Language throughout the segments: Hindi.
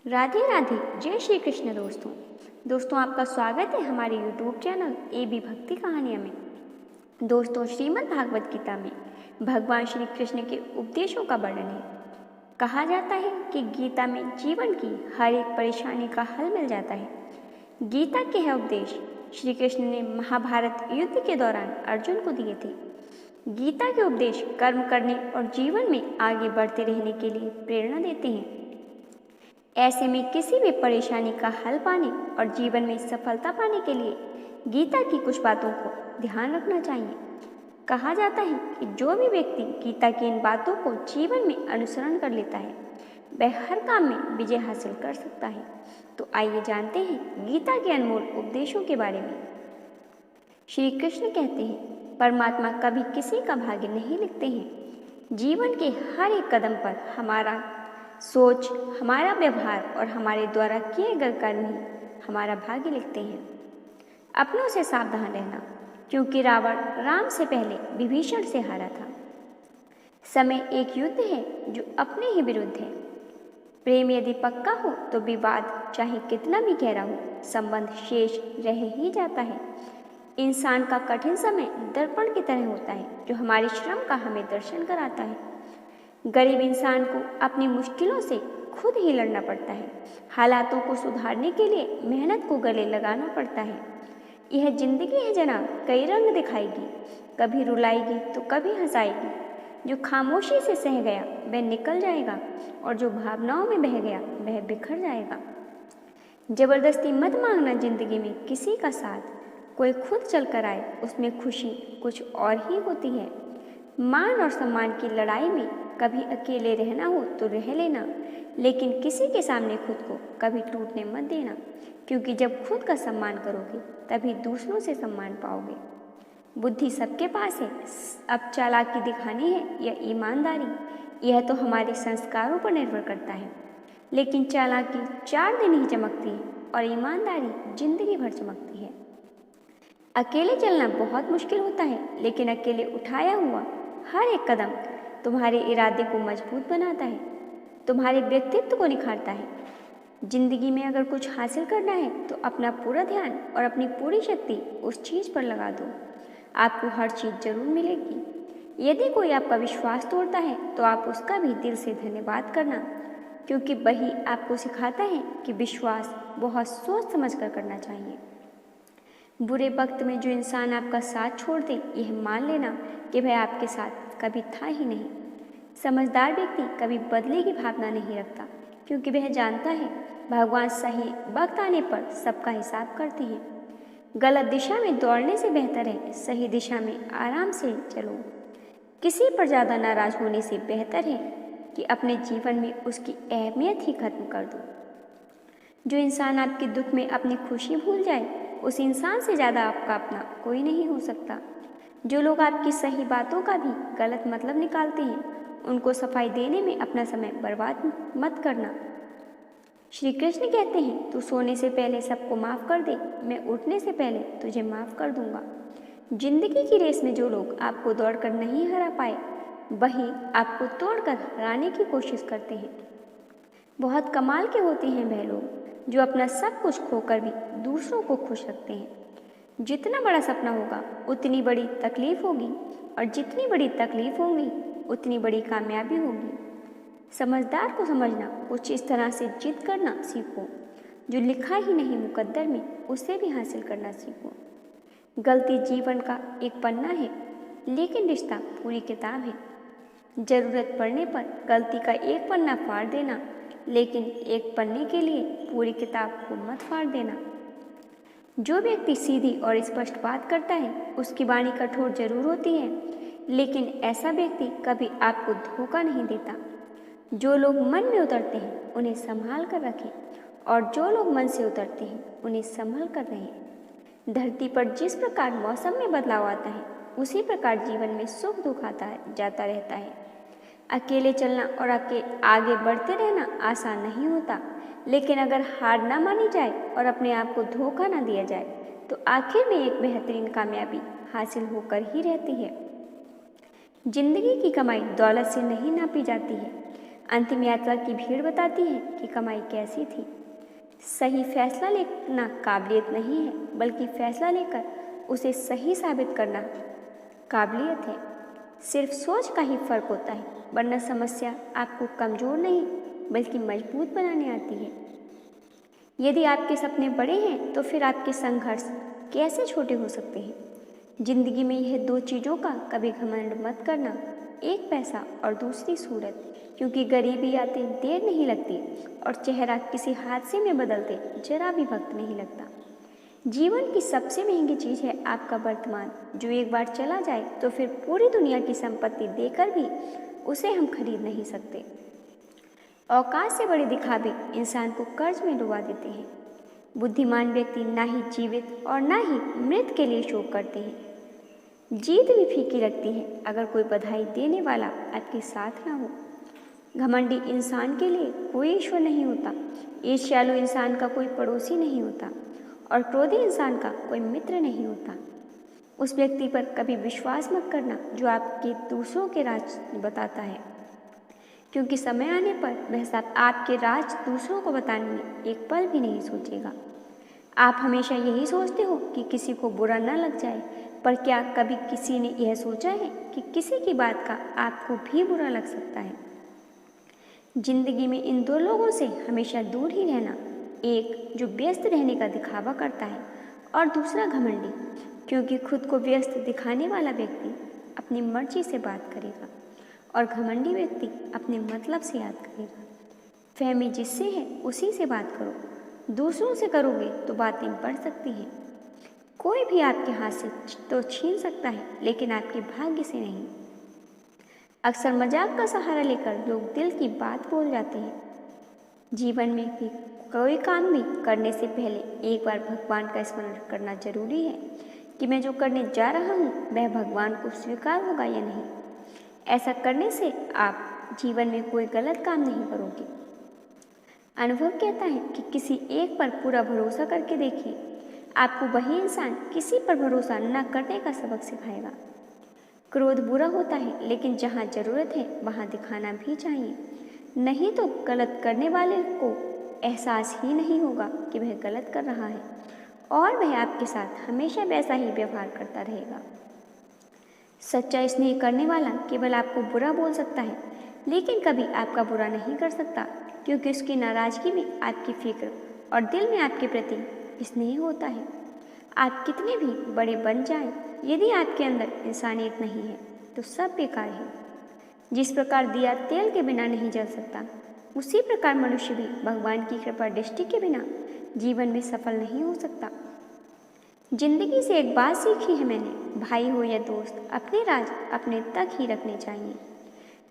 राधे राधे। जय श्री कृष्ण। दोस्तों आपका स्वागत है हमारे YouTube चैनल AB भक्ति कहानियाँ में। दोस्तों, श्रीमद् भागवत गीता में भगवान श्री कृष्ण के उपदेशों का वर्णन है। कहा जाता है कि गीता में जीवन की हर एक परेशानी का हल मिल जाता है। गीता के यह उपदेश श्री कृष्ण ने महाभारत युद्ध के दौरान अर्जुन को दिए थे। गीता के उपदेश कर्म करने और जीवन में आगे बढ़ते रहने के लिए प्रेरणा देते हैं। ऐसे में किसी भी परेशानी का हल पाने और जीवन में सफलता पाने के लिए गीता की कुछ बातों को ध्यान रखना चाहिए। कहा जाता है कि जो भी व्यक्ति गीता की इन बातों को जीवन में अनुसरण कर लेता है वह हर काम में विजय हासिल कर सकता है। तो आइए जानते हैं गीता के अनमोल उपदेशों के बारे में। श्री कृष्ण कहते हैं, परमात्मा कभी किसी का भाग्य नहीं लिखते हैं। जीवन के हर एक कदम पर हमारा सोच, हमारा व्यवहार और हमारे द्वारा किए गए कर्म ही हमारा भाग्य लिखते हैं। अपनों से सावधान रहना, क्योंकि रावण राम से पहले विभीषण से हारा था। समय एक युद्ध है जो अपने ही विरुद्ध है। प्रेम यदि पक्का हो तो विवाद चाहे कितना भी गहरा हो, संबंध शेष रह ही जाता है। इंसान का कठिन समय दर्पण की तरह होता है जो हमारे श्रम का हमें दर्शन कराता है। गरीब इंसान को अपनी मुश्किलों से खुद ही लड़ना पड़ता है। हालातों को सुधारने के लिए मेहनत को गले लगाना पड़ता है। यह जिंदगी है जनाब, कई रंग दिखाएगी, कभी रुलाएगी तो कभी हंसाएगी। जो खामोशी से सह गया वह निकल जाएगा और जो भावनाओं में बह गया वह बिखर जाएगा। जबरदस्ती मत मांगना जिंदगी में किसी का साथ। कोई खुद चल कर आए उसमें खुशी कुछ और ही होती है। मान और सम्मान की लड़ाई में कभी अकेले रहना हो तो रह लेना, लेकिन किसी के सामने खुद को कभी टूटने मत देना, क्योंकि जब खुद का सम्मान करोगे तभी दूसरों से सम्मान पाओगे। बुद्धि सबके पास है, अब चालाकी दिखानी है या ईमानदारी, यह तो हमारे संस्कारों पर निर्भर करता है। लेकिन चालाकी 4 दिन ही चमकती है और ईमानदारी जिंदगी भर चमकती है। अकेले चलना बहुत मुश्किल होता है, लेकिन अकेले उठाया हुआ हर एक कदम तुम्हारे इरादे को मजबूत बनाता है, तुम्हारे व्यक्तित्व को निखारता है। जिंदगी में अगर कुछ हासिल करना है तो अपना पूरा ध्यान और अपनी पूरी शक्ति उस चीज़ पर लगा दो। आपको हर चीज़ जरूर मिलेगी। यदि कोई आपका विश्वास तोड़ता है तो आप उसका भी दिल से धन्यवाद करना, क्योंकि वही आपको सिखाता है कि विश्वास बहुत सोच समझ कर करना चाहिए। बुरे वक्त में जो इंसान आपका साथ छोड़ दे, यह मान लेना कि वह आपके साथ कभी था ही नहीं। समझदार व्यक्ति कभी बदले की भावना नहीं रखता, क्योंकि वह जानता है भगवान सही वक्त आने पर सबका हिसाब करते हैं। गलत दिशा में दौड़ने से बेहतर है सही दिशा में आराम से चलो। किसी पर ज़्यादा नाराज होने से बेहतर है कि अपने जीवन में उसकी अहमियत ही खत्म कर दो। जो इंसान आपके दुख में अपनी खुशी भूल जाए, उस इंसान से ज़्यादा आपका अपना कोई नहीं हो सकता। जो लोग आपकी सही बातों का भी गलत मतलब निकालते हैं, उनको सफाई देने में अपना समय बर्बाद मत करना। श्री कृष्ण कहते हैं, तू सोने से पहले सबको माफ़ कर दे, मैं उठने से पहले तुझे माफ़ कर दूंगा। जिंदगी की रेस में जो लोग आपको दौड़कर नहीं हरा पाए, वही आपको तोड़कर हराने की कोशिश करते हैं। बहुत कमाल के होते हैं वह लोग जो अपना सब कुछ खोकर भी दूसरों को खुश रखते हैं। जितना बड़ा सपना होगा उतनी बड़ी तकलीफ होगी, और जितनी बड़ी तकलीफ होगी उतनी बड़ी कामयाबी होगी। समझदार को समझना कुछ इस तरह से जिद करना सीखो, जो लिखा ही नहीं मुकद्दर में उसे भी हासिल करना सीखो। गलती जीवन का एक पन्ना है, लेकिन रिश्ता पूरी किताब है। ज़रूरत पड़ने पर गलती का एक पन्ना फाड़ देना, लेकिन एक पन्ने के लिए पूरी किताब को मत फाड़ देना। जो व्यक्ति सीधी और स्पष्ट बात करता है उसकी वाणी कठोर जरूर होती है, लेकिन ऐसा व्यक्ति कभी आपको धोखा नहीं देता। जो लोग मन में उतरते हैं उन्हें संभाल कर रखें, और जो लोग मन से उतरते हैं उन्हें संभल कर रहें। धरती पर जिस प्रकार मौसम में बदलाव आता है, उसी प्रकार जीवन में सुख दुख आता जाता रहता है। अकेले चलना और आगे बढ़ते रहना आसान नहीं होता, लेकिन अगर हार ना मानी जाए और अपने आप को धोखा ना दिया जाए तो आखिर में एक बेहतरीन कामयाबी हासिल होकर ही रहती है। जिंदगी की कमाई दौलत से नहीं नापी जाती है। अंतिम यात्रा की भीड़ बताती है कि कमाई कैसी थी। सही फैसला लेना काबिलियत नहीं है, बल्कि फैसला लेकर उसे सही साबित करना काबिलियत है। सिर्फ सोच का ही फर्क होता है, वरना समस्या आपको कमज़ोर नहीं बल्कि मजबूत बनाने आती है। यदि आपके सपने बड़े हैं तो फिर आपके संघर्ष कैसे छोटे हो सकते हैं। जिंदगी में यह दो चीज़ों का कभी घमंड मत करना, एक पैसा और दूसरी सूरत, क्योंकि गरीबी आते देर नहीं लगती और चेहरा किसी हादसे में बदलते जरा भी वक्त नहीं लगता। जीवन की सबसे महंगी चीज़ है आपका वर्तमान, जो एक बार चला जाए तो फिर पूरी दुनिया की संपत्ति देकर भी उसे हम खरीद नहीं सकते। औकात से बड़े दिखावे इंसान को कर्ज में डुबा देते हैं। बुद्धिमान व्यक्ति ना ही जीवित और ना ही मृत के लिए शोक करते हैं। जीत भी फीकी लगती है अगर कोई बधाई देने वाला आपके साथ ना हो। घमंडी इंसान के लिए कोई ईश्वर नहीं होता, ईर्ष्यालु इंसान का कोई पड़ोसी नहीं होता और क्रोधी इंसान का कोई मित्र नहीं होता। उस व्यक्ति पर कभी विश्वास मत करना जो आपके दूसरों के राज बताता है, क्योंकि समय आने पर वह सब आपके राज दूसरों को बताने में एक पल भी नहीं सोचेगा। आप हमेशा यही सोचते हो कि किसी को बुरा न लग जाए, पर क्या कभी किसी ने यह सोचा है कि किसी की बात का आपको भी बुरा लग सकता है। जिंदगी में इन दो लोगों से हमेशा दूर ही रहना, एक जो व्यस्त रहने का दिखावा करता है और दूसरा घमंडी, क्योंकि खुद को व्यस्त दिखाने वाला व्यक्ति अपनी मर्जी से बात करेगा और घमंडी व्यक्ति अपने मतलब से याद करेगा। फहमी जिससे है उसी से बात करो, दूसरों से करोगे तो बातें बढ़ सकती हैं। कोई भी आपके हाथ से तो छीन सकता है, लेकिन आपके भाग्य से नहीं। अक्सर मजाक का सहारा लेकर लोग दिल की बात बोल जाते हैं। जीवन में भी कोई काम भी करने से पहले एक बार भगवान का स्मरण करना जरूरी है कि मैं जो करने जा रहा हूँ वह भगवान को स्वीकार होगा या नहीं। ऐसा करने से आप जीवन में कोई गलत काम नहीं करोगे। अनुभव कहता है कि किसी एक पर पूरा भरोसा करके देखिए, आपको वही इंसान किसी पर भरोसा न करने का सबक सिखाएगा। क्रोध बुरा होता है, लेकिन जहाँ जरूरत है वहाँ दिखाना भी चाहिए, नहीं तो गलत करने वाले को एहसास ही नहीं होगा कि वह गलत कर रहा है और वह आपके साथ हमेशा वैसा ही व्यवहार करता रहेगा। सच्चा स्नेह करने वाला केवल आपको बुरा बोल सकता है, लेकिन कभी आपका बुरा नहीं कर सकता, क्योंकि उसकी नाराजगी में आपकी फिक्र और दिल में आपके प्रति स्नेह होता है। आप कितने भी बड़े बन जाएं, यदि आपके अंदर इंसानियत नहीं है तो सब बेकार है। जिस प्रकार दिया तेल के बिना नहीं जल सकता, उसी प्रकार मनुष्य भी भगवान की कृपा दृष्टि के बिना जीवन में सफल नहीं हो सकता। जिंदगी से एक बात सीखी है मैंने, भाई हो या दोस्त, अपने राज अपने तक ही रखने चाहिए।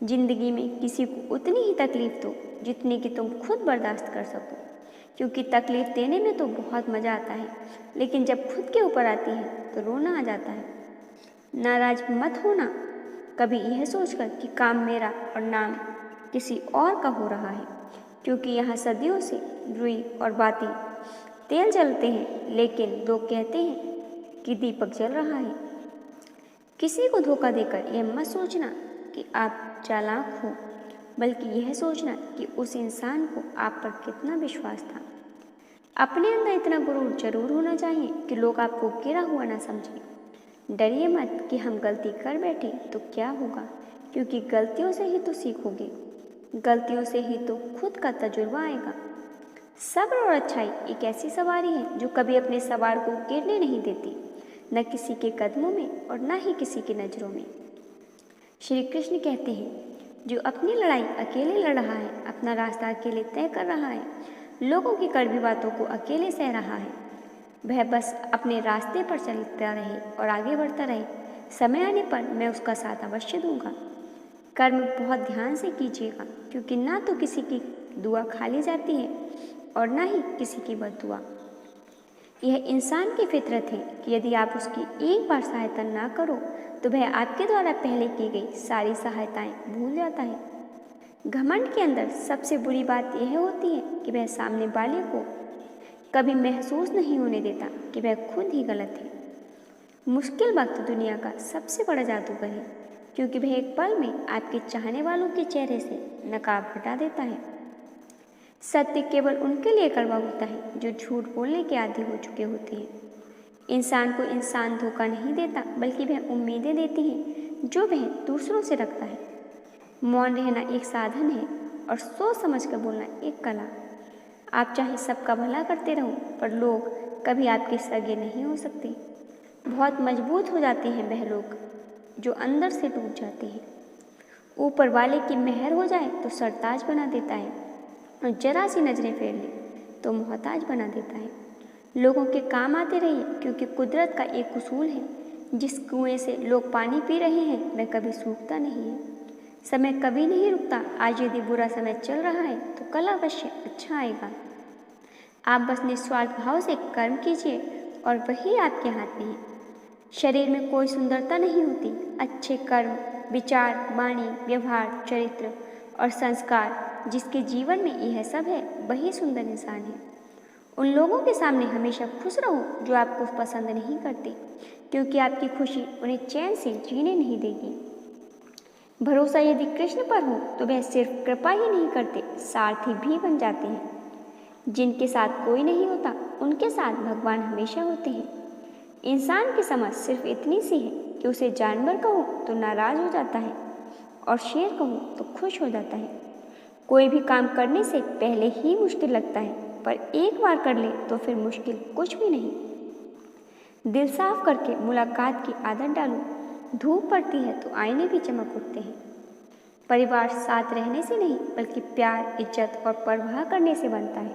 जिंदगी में किसी को उतनी ही तकलीफ दो जितनी कि तुम खुद बर्दाश्त कर सको, क्योंकि तकलीफ देने में तो बहुत मज़ा आता है, लेकिन जब खुद के ऊपर आती है तो रोना आ जाता है। नाराज मत होना कभी यह सोचकर कि काम मेरा और नाम किसी और का हो रहा है, क्योंकि यहाँ सदियों से रुई और बाती तेल जलते हैं, लेकिन लोग कहते हैं कि दीपक जल रहा है। किसी को धोखा देकर यह मत सोचना कि आप चालाक हो, बल्कि यह सोचना कि उस इंसान को आप पर कितना विश्वास था। अपने अंदर इतना गुरूर जरूर होना चाहिए कि लोग आपको गिरा हुआ ना समझें। डरिए मत कि हम गलती कर बैठे तो क्या होगा, क्योंकि गलतियों से ही तो सीखोगे, गलतियों से ही तो खुद का तजुर्बा आएगा। सब्र और अच्छाई एक ऐसी सवारी है जो कभी अपने सवार को गिरने नहीं देती, न किसी के कदमों में और न ही किसी की नज़रों में। श्री कृष्ण कहते हैं, जो अपनी लड़ाई अकेले लड़ रहा है, अपना रास्ता अकेले तय कर रहा है, लोगों की कड़वी बातों को अकेले सह रहा है, वह बस अपने रास्ते पर चलता रहे और आगे बढ़ता रहे। समय आने पर मैं उसका साथ अवश्य दूंगा। कर्म बहुत ध्यान से कीजिएगा, क्योंकि ना तो किसी की दुआ खाली जाती है और ना ही किसी की बददुआ। यह इंसान की फितरत है कि यदि आप उसकी एक बार सहायता ना करो तो वह आपके द्वारा पहले की गई सारी सहायताएं भूल जाता है। घमंड के अंदर सबसे बुरी बात यह होती है कि वह सामने वाले को कभी महसूस नहीं होने देता कि वह खुद ही गलत है। मुश्किल वक्त दुनिया का सबसे बड़ा जादूगर है, क्योंकि वह एक पल में आपके चाहने वालों के चेहरे से नकाब हटा देता है। सत्य केवल उनके लिए कड़वा होता है जो झूठ बोलने के आदी हो चुके होते हैं। इंसान को इंसान धोखा नहीं देता, बल्कि वह उम्मीदें देती है जो वह दूसरों से रखता है। मौन रहना एक साधन है और सोच समझ कर बोलना एक कला। आप चाहे सबका भला करते रहो, पर लोग कभी आपके सगे नहीं हो सकते। बहुत मजबूत हो जाते हैं वह लोग जो अंदर से टूट जाते हैं। ऊपर वाले की मेहर हो जाए तो सरताज बना देता है, और जरा सी नजरें फेर ले तो मोहताज बना देता है। लोगों के काम आते रहिए, क्योंकि कुदरत का एक उसूल है, जिस कुएं से लोग पानी पी रहे हैं वह कभी सूखता नहीं है। समय कभी नहीं रुकता। आज यदि बुरा समय चल रहा है तो कल अवश्य अच्छा आएगा। आप बस निस्वार्थ भाव से कर्म कीजिए और वही आपके हाथ में है। शरीर में कोई सुंदरता नहीं होती। अच्छे कर्म, विचार, वाणी, व्यवहार, चरित्र और संस्कार जिसके जीवन में यह सब है, वही सुंदर इंसान है। उन लोगों के सामने हमेशा खुश रहो जो आपको पसंद नहीं करते, क्योंकि आपकी खुशी उन्हें चैन से जीने नहीं देगी। भरोसा यदि कृष्ण पर हो तो वह सिर्फ कृपा ही नहीं करते, सारथी भी बन जाते हैं। जिनके साथ कोई नहीं होता, उनके साथ भगवान हमेशा होते हैं। इंसान की समझ सिर्फ इतनी सी है कि उसे जानवर कहो तो नाराज हो जाता है और शेर कहो तो खुश हो जाता है। कोई भी काम करने से पहले ही मुश्किल लगता है, पर एक बार कर ले तो फिर मुश्किल कुछ भी नहीं। दिल साफ करके मुलाकात की आदत डालो। धूप पड़ती है तो आईने भी चमक उठते हैं। परिवार साथ रहने से नहीं, बल्कि प्यार, इज्जत और परवाह करने से बनता है।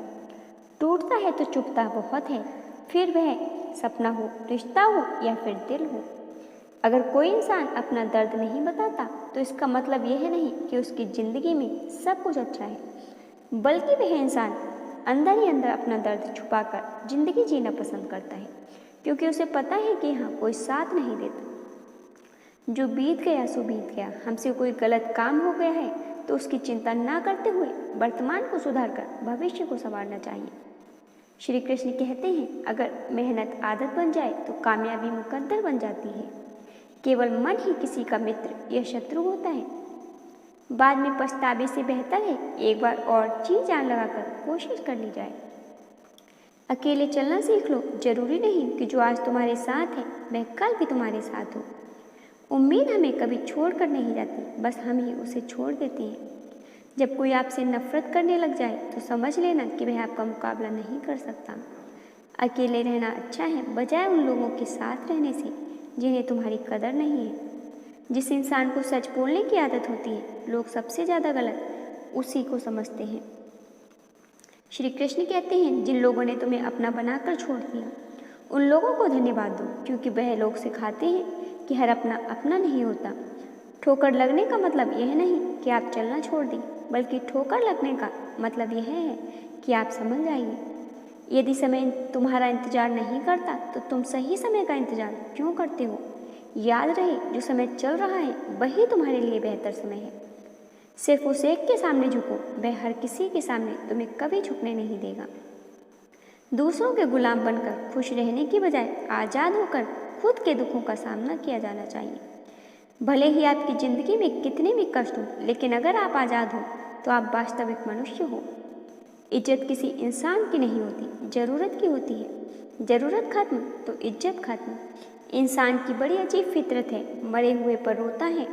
टूटता है तो चुभता बहुत है, फिर वह सपना हो, रिश्ता हो या फिर दिल हो। अगर कोई इंसान अपना दर्द नहीं बताता तो इसका मतलब यह नहीं कि उसकी ज़िंदगी में सब कुछ अच्छा है, बल्कि वह इंसान अंदर ही अंदर अपना दर्द छुपाकर ज़िंदगी जीना पसंद करता है, क्योंकि उसे पता है कि यहाँ कोई साथ नहीं देता। जो बीत गया सो बीत गया। हमसे कोई गलत काम हो गया है तो उसकी चिंता ना करते हुए वर्तमान को सुधारकर भविष्य को संवारना चाहिए। श्री कृष्ण कहते हैं, अगर मेहनत आदत बन जाए तो कामयाबी मुकद्दर बन जाती है। केवल मन ही किसी का मित्र या शत्रु होता है। बाद में पछतावे से बेहतर है एक बार और जी जान लगाकर कोशिश कर ली जाए। अकेले चलना सीख लो। जरूरी नहीं कि जो आज तुम्हारे साथ है वह कल भी तुम्हारे साथ हो। उम्मीद हमें कभी छोड़ कर नहीं जाती, बस हम ही उसे छोड़ देते हैं। जब कोई आपसे नफरत करने लग जाए तो समझ लेना कि वह आपका मुकाबला नहीं कर सकता। अकेले रहना अच्छा है, बजाय उन लोगों के साथ रहने से जिन्हें तुम्हारी कदर नहीं है। जिस इंसान को सच बोलने की आदत होती है, लोग सबसे ज़्यादा गलत उसी को समझते हैं। श्री कृष्ण कहते हैं, जिन लोगों ने तुम्हें अपना बनाकर छोड़ दिया, उन लोगों को धन्यवाद दो, क्योंकि वह लोग सिखाते हैं कि हर अपना अपना नहीं होता। ठोकर लगने का मतलब यह नहीं कि आप चलना छोड़ दें, बल्कि ठोकर लगने का मतलब यह है कि आप समझ जाइए। यदि समय तुम्हारा इंतजार नहीं करता तो तुम सही समय का इंतजार क्यों करते हो? याद रहे, जो समय चल रहा है वही तुम्हारे लिए बेहतर समय है। सिर्फ उस एक के सामने झुको, वह हर किसी के सामने तुम्हें कभी झुकने नहीं देगा। दूसरों के गुलाम बनकर खुश रहने की बजाय आज़ाद होकर खुद के दुखों का सामना किया जाना चाहिए। भले ही आपकी ज़िंदगी में कितने भी कष्ट हो, लेकिन अगर आप आज़ाद हो तो आप वास्तविक मनुष्य हो। इज्जत किसी इंसान की नहीं होती, ज़रूरत की होती है। ज़रूरत खत्म तो इज्जत खत्म। इंसान की बड़ी अजीब फितरत है, मरे हुए पर रोता है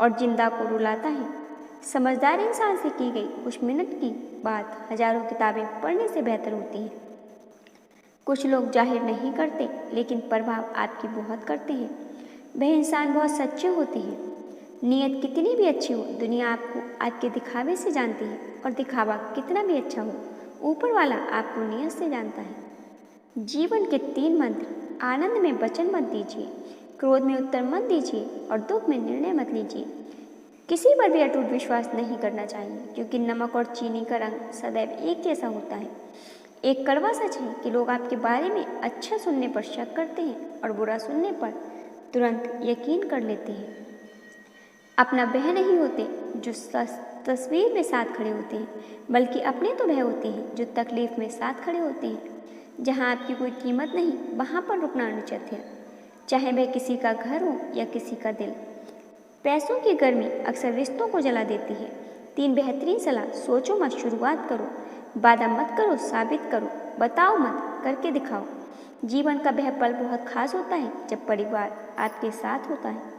और जिंदा को रुलाता है। समझदार इंसान से की गई कुछ मिनट की बात हजारों किताबें पढ़ने से बेहतर होती है। कुछ लोग जाहिर नहीं करते, लेकिन प्रभाव आपकी बहुत करते हैं। वह इंसान बहुत सच्चे होते हैं। नीयत कितनी भी अच्छी हो, दुनिया आपको आपके दिखावे से जानती है, और दिखावा कितना भी अच्छा हो, ऊपर वाला आपको नीयत से जानता है। जीवन के 3 मंत्र: आनंद में वचन मत दीजिए, क्रोध में उत्तर मत दीजिए और दुख में निर्णय मत लीजिए। किसी पर भी अटूट विश्वास नहीं करना चाहिए, क्योंकि नमक और चीनी का रंग सदैव एक जैसा होता है। एक कड़वा सच है कि लोग आपके बारे में अच्छा सुनने पर शक करते हैं और बुरा सुनने पर तुरंत यकीन कर लेते हैं। अपना वह नहीं होते जो तस्वीर में साथ खड़े होते हैं, बल्कि अपने तो वह होते हैं जो तकलीफ में साथ खड़े होते हैं। जहाँ आपकी कोई कीमत नहीं, वहाँ पर रुकना अनुचित है, चाहे वह किसी का घर हो या किसी का दिल। पैसों की गर्मी अक्सर रिश्तों को जला देती है। 3 बेहतरीन सलाह, सोचो मत, शुरुआत करो, वादा मत करो, साबित करो, बताओ मत, करके दिखाओ। जीवन का वह पल बहुत खास होता है जब परिवार आपके साथ होता है।